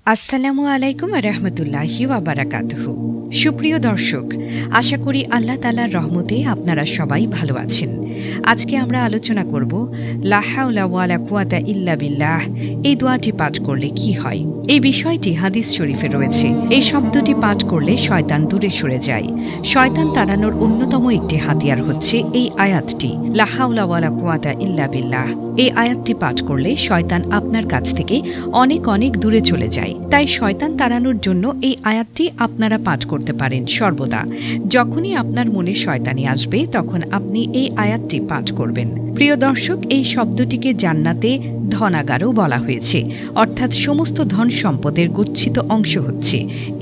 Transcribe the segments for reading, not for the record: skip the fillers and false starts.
আসসালামু আলাইকুম রহমতুল্লাহি ওয়া বারাকাতুহু। সুপ্রিয় দর্শক, আশা করি আল্লাহ তাআলার রহমতে আপনারা সবাই ভালো আছেন। আজকে আমরা আলোচনা করব লা হাওলা ওয়ালা কুওয়াতা ইল্লা বিল্লাহ, এই দোয়াটি পাঠ করলে কি হয়। এই বিষয়টি হাদিস শরীফে রয়েছে। এই শব্দটি পাঠ করলে শয়তান দূরে সরে যায়। শয়তান তাড়ানোর অন্যতম একটি হাতিয়ার হচ্ছে এই আয়াতটি, লা হাওলা ওয়ালা কুওয়াতা ইল্লা বিল্লাহ। এই আয়াতটি পাঠ করলে শয়তান আপনার কাছ থেকে অনেক অনেক দূরে চলে যায়। তাই শয়তান তাড়ানোর জন্য এই আয়াতটি আপনারা পাঠ করতে পারেন সর্বদা। যখনই আপনার মনে শয়তানি আসবে তখন আপনি এই আয়াতটি পাঠ করবেন। প্রিয় দর্শক, এই শব্দটিকে জান্নাতে ধনাগারও বলা হয়েছে, অর্থাৎ সমস্ত ধন সম্পদের গচ্ছিত অংশ হচ্ছে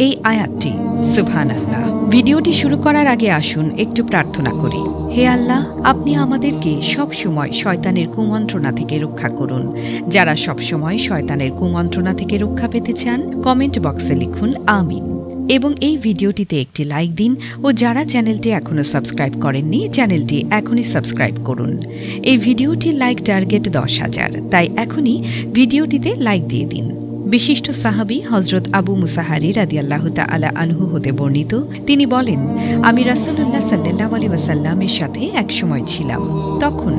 এই আয়াতটি। সুবহানাল্লাহ। ভিডিওটি শুরু করার আগে আসুন একটু প্রার্থনা করি। হে আল্লাহ, আপনি আমাদেরকে সব সময় শয়তানের কুমন্ত্রণা থেকে রক্ষা করুন। যারা সব সময় শয়তানের কুমন্ত্রণা থেকে রক্ষা পেতে চান কমেন্ট বক্সে লিখুন আমিন এবং এই ভিডিওটিতে একটি লাইক দিন। ও যারা চ্যানেলটি এখনও সাবস্ক্রাইব করেননি চ্যানেলটি এখনই সাবস্ক্রাইব করুন। এই ভিডিওটির লাইক টার্গেট 10,000, তাই এখনই ভিডিওটিতে লাইক দিয়ে দিন। বিশিষ্ট সাহাবী হযরত আবু মুসাহারি রাদিয়াল্লাহু তাআলা আনহু হতে বর্ণিত, তিনি বলেন, আমি রাসূলুল্লাহ সাল্লাল্লাহু আলাইহি ওয়াসাল্লামের সাথে একসময় ছিলাম। তখন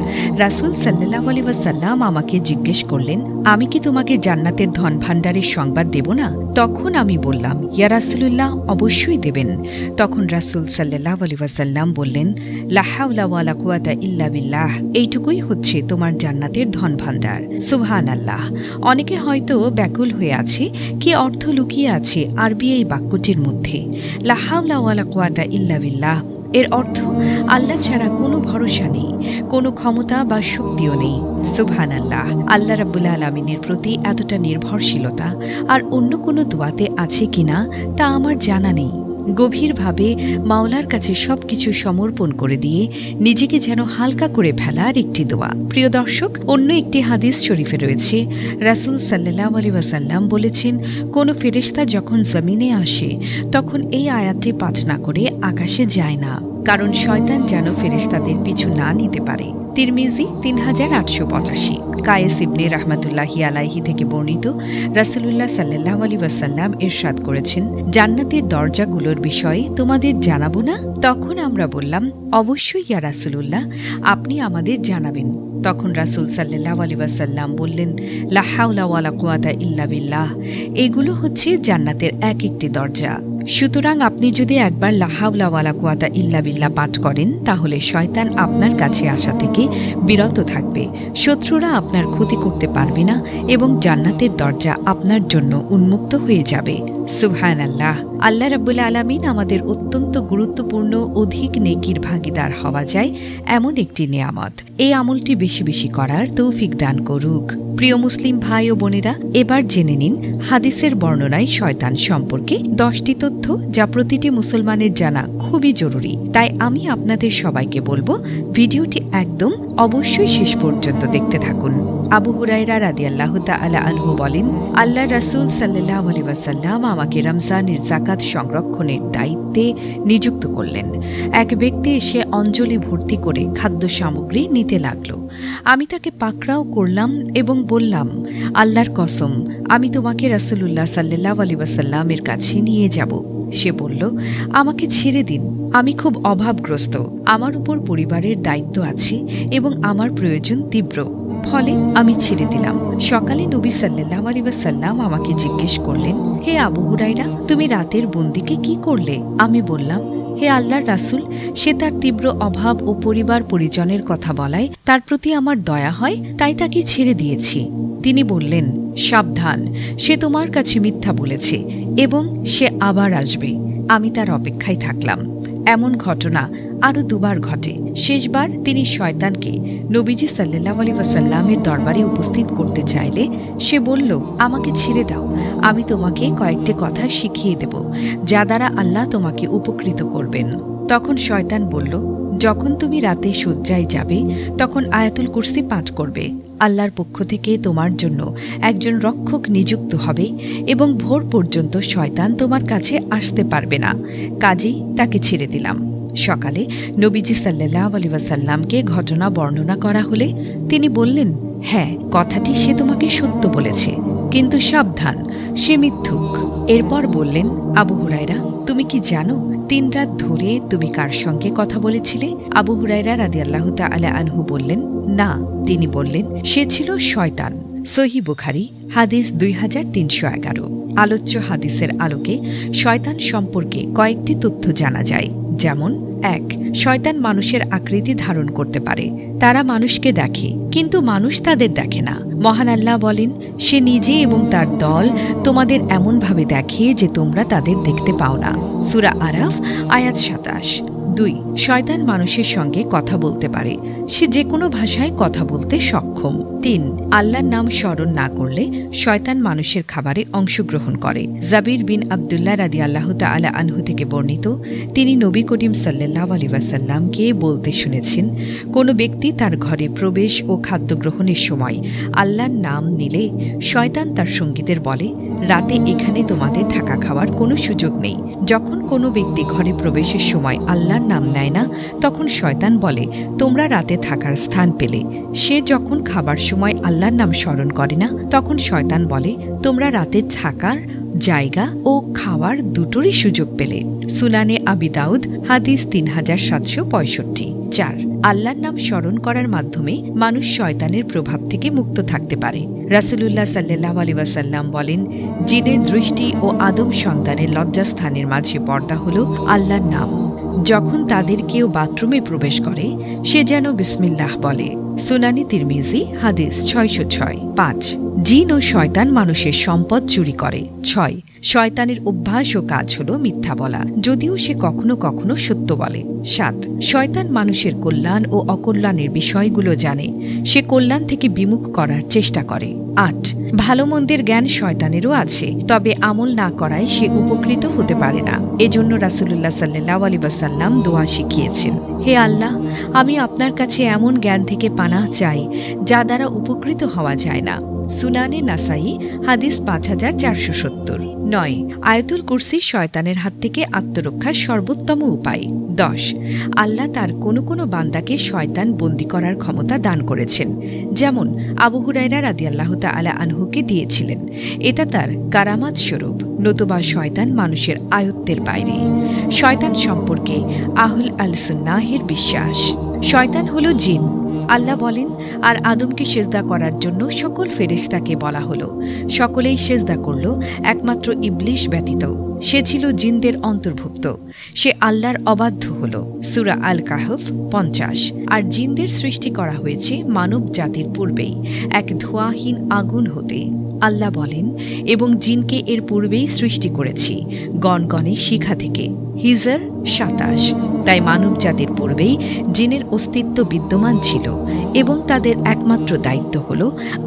রাসূল সাল্লাল্লাহু আলাইহি ওয়াসাল্লাম আমাকে জিজ্ঞেস করলেন, আমি কি তোমাকে জান্নাতের ধন ভাণ্ডারের সংবাদ দেব না? তখন আমি বললাম, ইয়া রাসূলুল্লাহ, অবশ্যই দেবেন। তখন রাসূল সাল্লাল্লাহু আলাইহি ওয়াসাল্লাম বললেন, লা হাওলা ওয়ালা কুওয়াতা ইল্লা বিল্লাহ, এইটুকুই হচ্ছে তোমার জান্নাতের ধন ভাণ্ডার। সুবহানাল্লাহ। অনেকে হয়তো ব্যাকুল হয়ে আছে, কি অর্থ লুকিয়ে আছে আরবি এই বাক্যটির মধ্যে। লা হাওলা ওয়ালা কুওয়াতা ইল্লা বিল্লাহ এর অর্থ আল্লাহ ছাড়া কোনো ভরসা নেই, কোনো ক্ষমতা বা শক্তিও নেই। সুবহানাল্লাহ। আল্লাহ রাব্বুল আলামিনের প্রতি এতটা নির্ভরশীলতা আর অন্য কোনো দোয়াতে আছে কিনা তা আমার জানা নেই। গভীরভাবে মাওলার কাছে সবকিছু সমর্পণ করে দিয়ে নিজেকে যেন হালকা করে ফেলার একটি দোয়া। প্রিয় দর্শক, অন্য একটি হাদিস শরীফে রয়েছে, রাসূল সাল্লাল্লাহু আলাইহি ওয়াসাল্লাম বলেছেন, কোন ফেরেশতা যখন জমিনে আসে তখন এই আয়াতটি পাঠ না করে আকাশে যায় না, কারণ শয়তান যেন ফেরেশতাদের পিছু না নিতে পারে। তিরমিজি 3885। কায়েস ইবনে রাহমাতুল্লাহি আলাইহি থেকে বর্ণিত, রাসূলুল্লাহ সাল্লাল্লাহু আলাইহি ওয়াসাল্লাম ইরশাদ করেছেন, জান্নাতের দরজাগুলোর বিষয়ে তোমাদের জানাবো না? তখন আমরা বললাম, অবশ্যই ইয়া রাসূলুল্লাহ, আপনি আমাদের জানাবেন। তখন রাসূল সাল্লাল্লাহু আলাইহি ওয়াসাল্লাম বললেন, লা হাওলা ওয়ালা কুওয়াতা ইল্লা বিল্লাহ, এগুলো হচ্ছে জান্নাতের এক একটি দরজা। সুতরাং আপনি যদি একবার লা হাওলা ওয়ালা কুওয়াতা ইল্লা বিল্লাহ পাঠ করেন তাহলে শয়তান আপনার কাছে আসা থেকে বিরত থাকবে, শত্রুরা আপনার ক্ষতি করতে পারবে না এবং জান্নাতের দরজা আপনার জন্য উন্মুক্ত হয়ে যাবে। সুবহানাল্লাহ। আল্লাহ রাব্বুল আলামিন আমাদের অত্যন্ত গুরুত্বপূর্ণ অধিক নেকির ভাগীদার হওয়া যায় এমন একটি নেয়ামত। এই আমলটি বেশি বেশি করার তৌফিক দান করুক। প্রিয় মুসলিম ভাই ও বোনেরা, এবার জেনে নিন হাদিসের বর্ণনায় শয়তান সম্পর্কে 10টি তথ্য, যা প্রতিটি মুসলমানের জানা খুবই জরুরি। তাই আমি আপনাদের সবাইকে বলবো, ভিডিওটি একদম অবশ্যই শেষ পর্যন্ত দেখতে থাকুন। আবু হুরায়রা রাদিয়াল্লাহু তাআলা আনহু বলেন, আল্লাহ রাসূল সাল্লাল্লাহু আলাইহি ওয়াসাল্লাম আমাকে রমজানের যাকাত সংরক্ষণের দায়িত্বে নিযুক্ত করলেন। এক ব্যক্তি এসে অঞ্জলি ভর্তি করে খাদ্য সামগ্রী নিতে লাগলো। আমি তাকে পাকড়াও করলাম এবং বললাম, আল্লাহর কসম, আমি তোমাকে রাসূলুল্লাহ সাল্লাল্লাহু আলাইহি ওয়াসাল্লামের কাছে নিয়ে যাব। সে বলল, আমাকে ছেড়ে দিন, আমি খুব অভাবগ্রস্ত, আমার উপর পরিবারের দায়িত্ব আছে এবং আমার প্রয়োজন তীব্র। ফলে আমি ছেড়ে দিলাম। সকালে নবী সাল্লাল্লাহু আলাইহি ওয়াসাল্লাম আমাকে জিজ্ঞেস করলেন, হে আবু হুরায়রা, তুমি রাতের বন্দিকে কি করলে? আমি বললাম, হে আল্লাহর রাসূল, সে তার তীব্র অভাব ও পরিবার পরিজনের কথা বলায় তার প্রতি আমার দয়া হয়, তাই তাকে ছেড়ে দিয়েছি। তিনি বললেন, সাবধান, সে তোমার কাছে মিথ্যা বলেছে এবং সে আবার আসবে। আমি তার অপেক্ষায় থাকলাম। এমন ঘটনা আরও 2বার ঘটে। শেষবার তিনি শয়তানকে নবীজি সাল্লাল্লাহু আলাইহি ওয়াসাল্লামের দরবারে উপস্থিত করতে চাইলে সে বলল, আমাকে ছেড়ে দাও, আমি তোমাকে কয়েকটি কথা শিখিয়ে দেব যা দ্বারা আল্লাহ তোমাকে উপকৃত করবেন। তখন শয়তান বলল, যখন তুমি রাতে শয্যায় যাবে তখন আয়াতুল কুরসি পাঠ করবে। আল্লাহর পক্ষ থেকে তোমার জন্য একজন রক্ষক নিযুক্ত হবে এবং ভোর পর্যন্ত শয়তান তোমার কাছে আসতে পারবে না। কাজেই তাকে ছেড়ে দিলাম। সকালে নবীজি সাল্লাল্লাহু আলাইহি ওয়াসাল্লামকে ঘটনা বর্ণনা করা হলে তিনি বললেন, হ্যাঁ, কথাটি সে তোমাকে সত্য বলেছে। কিন্তু সাবধান, সে মিথ্যুক। এরপর বললেন, আবু হুরায়রা, তুমি কি জানো 3 রাত ধরে তুমি কার সঙ্গে কথা বলেছিলে? আবু হুরায়রা রাদিয়াল্লাহু তাআলা আনহু বললেন, না। তিনি বললেন, সে ছিল শয়তান। সহিহ বুখারী হাদিস 2311। আলোচ্য হাদিসের আলোকে শয়তান সম্পর্কে কয়েকটি তথ্য জানা যায়। যেমন 1. শয়তান মানুষের আকৃতি ধারণ করতে পারে। তারা মানুষকে দেখে, কিন্তু মানুষ তাদের দেখে না। মহান আল্লাহ বলেন, সে নিজে এবং তার দল তোমাদের এমনভাবে দেখে যে তোমরা তাদের দেখতে পাও না। সূরা আরাফ আয়াত 27। 2. শয়তান মানুষের সঙ্গে কথা বলতে পারে। সে যে কোনো ভাষায় কথা বলতে সক্ষম। 3. আল্লাহর নাম স্মরণ না করলে শয়তান মানুষের খাবারে অংশগ্রহণ করে। জাবির বিন আবদুল্লাহ রাদিয়াল্লাহু তাআলা আনহু থেকে বর্ণিত, তিনি নবী করিম সাল্লাল্লাহু আলাইহি ওয়াসাল্লামকে বলতে শুনেছেন, কোনো ব্যক্তি তার ঘরে প্রবেশ ও খাদ্য গ্রহণের সময় আল্লাহর নাম নিলে শয়তান তার সঙ্গীদের বলে, রাতে এখানে তোমাদের থাকা খাওয়ার কোনো সুযোগ নেই। যখন কোনো ব্যক্তি ঘরে প্রবেশের সময় আল্লাহর নাম নেয় না, তখন শয়তান বলে, তোমরা রাতে থাকার স্থান পেলে। সে যখন খাবার সময় আল্লাহর নাম স্মরণ করে না, তখন শয়তান বলে, তোমরা রাতে থাকার জায়গা ও খাওয়ার দুটোরই সুযোগ পেলে। সুনানে আবি দাউদ হাদিস 3765। 4. আল্লাহর নাম স্মরণ করার মাধ্যমে মানুষ শয়তানের প্রভাব থেকে মুক্ত থাকতে পারে। রাসূলুল্লাহ সাল্লাল্লাহু আলাইহি ওয়াসাল্লাম বলেন, জিনের দৃষ্টি ও আদম সন্তানের লজ্জাস্থানের মাঝে পর্দা হল আল্লাহর নাম। যখন তাদের কেউ বাথরুমে প্রবেশ করে, সে যেন বিসমিল্লাহ বলে। সুনানি তিরমিজি হাদিস 606। 5. জিন ও শয়তান মানুষের সম্পদ চুরি করে। 6. শয়তানের অভ্যাস ও কাজ হল মিথ্যা বলা, যদিও সে কখনো কখনো সত্য বলে। 7. শয়তান মানুষের কল্যাণ ও অকল্যাণের বিষয়গুলো জানে, সে কল্যাণ থেকে বিমুখ করার চেষ্টা করে। 8. ভালো মন্দের জ্ঞান শয়তানেরও আছে, তবে আমল না করায় সে উপকৃত হতে পারে না। এজন্য রাসূলুল্লাহ সাল্লাল্লাহু আলাইহি ওয়াসাল্লাম দোয়া শিখিয়েছেন, হে আল্লাহ, আমি আপনার কাছে এমন জ্ঞান থেকে পানাহ চাই যা দ্বারা উপকৃত হওয়া যায় না। সুনানে নাসাই হাদিস 5470। 9. আয়াতুল কুরসি শয়তানের হাত থেকে আত্মরক্ষার সর্বোত্তম উপায়। 10. আল্লাহ তার কোনো কোনো বান্দাকে শয়তান বন্দী করার ক্ষমতা দান করেছেন, যেমন আবু হুরায়রা রাদিয়াল্লাহু তাআলা আনহুকে দিয়েছিলেন। এটা তার কারামাত স্বরূপ, নতুবা শয়তান মানুষের আয়ত্তের বাইরে। শয়তান সম্পর্কে আহল আল সুন্নাহের বিশ্বাস। শয়তান হল জিন। আল্লাহ বলেন, আর আদমকে সেজদা করার জন্য সকল ফেরেশতাকে বলা হলো। সকলেই সেজদা করল, একমাত্র ইবলিশ ব্যতীত। সে ছিল জিনদের অন্তর্ভুক্ত। সে আল্লাহর অবাধ্য হল। সূরা আল কাহফ 50। আর জিনদের সৃষ্টি করা হয়েছে মানব জাতির পূর্বেই এক ধোঁয়াহীন আগুন হতে। আল্লাহ বলেন, এবং জিনকে এর পূর্বেই সৃষ্টি করেছি গণগণে শিখা থেকে। হিজর 27। তাই মানব জাতির পূর্বেই জিনের অস্তিত্ব বিদ্যমান ছিল এবং তাদের একমাত্র দায়িত্ব হল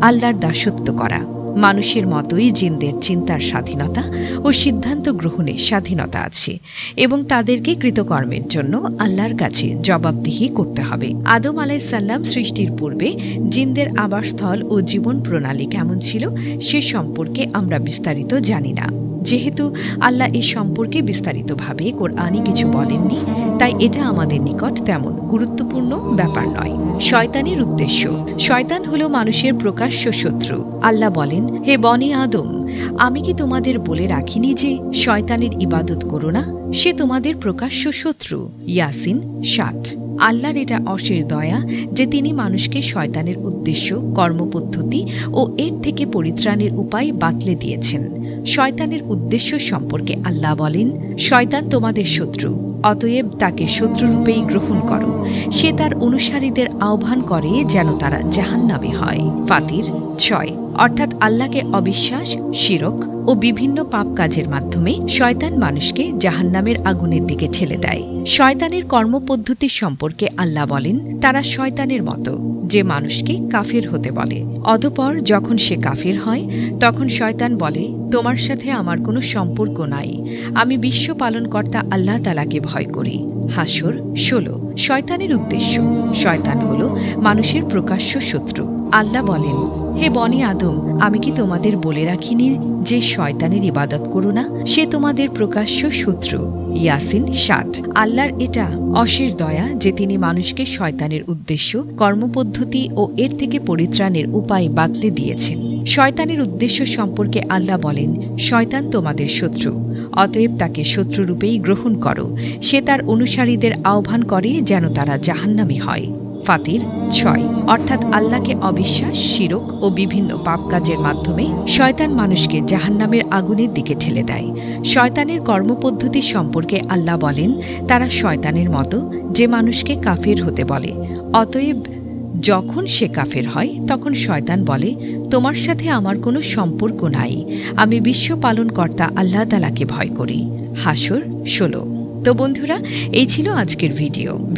আল্লাহর দাসত্ব করা। মানুষের মতোই জিনদের চিন্তার স্বাধীনতা ও সিদ্ধান্ত গ্রহণের স্বাধীনতা আছে এবং তাদেরকে কৃতকর্মের জন্য আল্লাহর কাছে জবাবদিহি করতে হবে। আদম আলাইসাল্লাম সৃষ্টির পূর্বে জিনদের আবাসস্থল ও জীবন প্রণালী কেমন ছিল সে সম্পর্কে আমরা বিস্তারিত জানি না। যেহেতু আল্লাহ এ সম্পর্কে বিস্তারিতভাবে কোরআনে কিছু বলেননি, তাই এটা আমাদের নিকট তেমন গুরুত্বপূর্ণ ব্যাপার নয়। শয়তানের উদ্দেশ্য। শয়তান হল মানুষের প্রকাশ্য শত্রু। আল্লাহ বলেন, হে বনি আদম, আমি কি তোমাদের বলে রাখিনি যে শয়তানের ইবাদত করো না? সে তোমাদের প্রকাশ্য শত্রু। ইয়াসিন 7। আল্লাহর এটা অশেষ দয়া যে তিনি মানুষকে শয়তানের উদ্দেশ্য, কর্মপদ্ধতি ও এর থেকে পরিত্রাণের উপায় বাতলে দিয়েছেন। শয়তানের উদ্দেশ্য সম্পর্কে আল্লাহ বলেন, শয়তান তোমাদের শত্রু, অতএব তাকে শত্রুরূপেই গ্রহণ করো। সে তার অনুসারীদের আহ্বান করে যেন তারা জাহান্নামী হয়। ফাতির 6। অর্থাৎ আল্লাহকে অবিশ্বাস, শিরক ও বিভিন্ন পাপ কাজের মাধ্যমে শয়তান মানুষকে জাহান্নামের আগুনের দিকে ঠেলে দেয়। শয়তানের কর্মপদ্ধতি সম্পর্কে আল্লাহ বলেন, তারা শয়তানের মতো, যে মানুষকে কাফির হতে বলে। অতঃপর যখন সে কাফির হয়, তখন শয়তান বলে, তোমার সাথে আমার কোনো সম্পর্ক নাই, আমি বিশ্ব পালনকর্তা আল্লাহ তাআলাকে ভয় করি। হাসর 16। শয়তানের উদ্দেশ্য। শয়তান হল মানুষের প্রকাশ্য শত্রু। আল্লাহ বলেন, হে বনি আদম, আমি কি তোমাদের বলে রাখিনি যে শয়তানের ইবাদত করো না? সে তোমাদের প্রকাশ্য শত্রু। ইয়াসিন ৭। আল্লাহর এটা অশেষ দয়া যে তিনি মানুষকে শয়তানের উদ্দেশ্য, কর্মপদ্ধতি ও এর থেকে পরিত্রাণের উপায় বাতলে দিয়েছেন। শয়তানের উদ্দেশ্য সম্পর্কে আল্লাহ বলেন, শয়তান তোমাদের শত্রু, অতএব তাকে শত্রুরূপেই গ্রহণ করো। সে তার অনুসারীদের আহ্বান করে যেন তারা জাহান্নামী হয়। ফাতির ৬। অর্থাৎ আল্লাহকে অবিশ্বাস, শিরক ও বিভিন্ন পাপ কাজের মাধ্যমে শয়তান মানুষকে জাহান্নামের আগুনের দিকে ঠেলে দেয়। শয়তানের কর্মপদ্ধতি সম্পর্কে আল্লাহ বলেন, তারা শয়তানের মতো যে মানুষকে কাফির হতে বলে। অতএব যখন সে কাফের হয় তখন শয়তান বলে, তোমার সাথে আমার কোনো সম্পর্ক নাই, আমি বিশ্ব পালনকর্তা আল্লাহ তাআলাকে ভয় করি। হাসর ১৬। তো বন্ধুরা, এই ছিল আজকের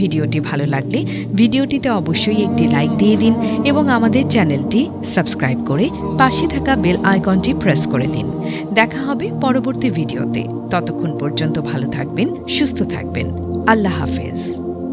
ভিডিওটি ভালো লাগলে ভিডিওটিতে অবশ্যই একটি লাইক দিয়ে দিন এবং আমাদের চ্যানেলটি সাবস্ক্রাইব করে পাশে থাকা বেল আইকনটি প্রেস করে দিন। দেখা হবে পরবর্তী ভিডিওতে। ততক্ষণ পর্যন্ত ভালো থাকবেন, সুস্থ থাকবেন। আল্লাহ হাফেজ।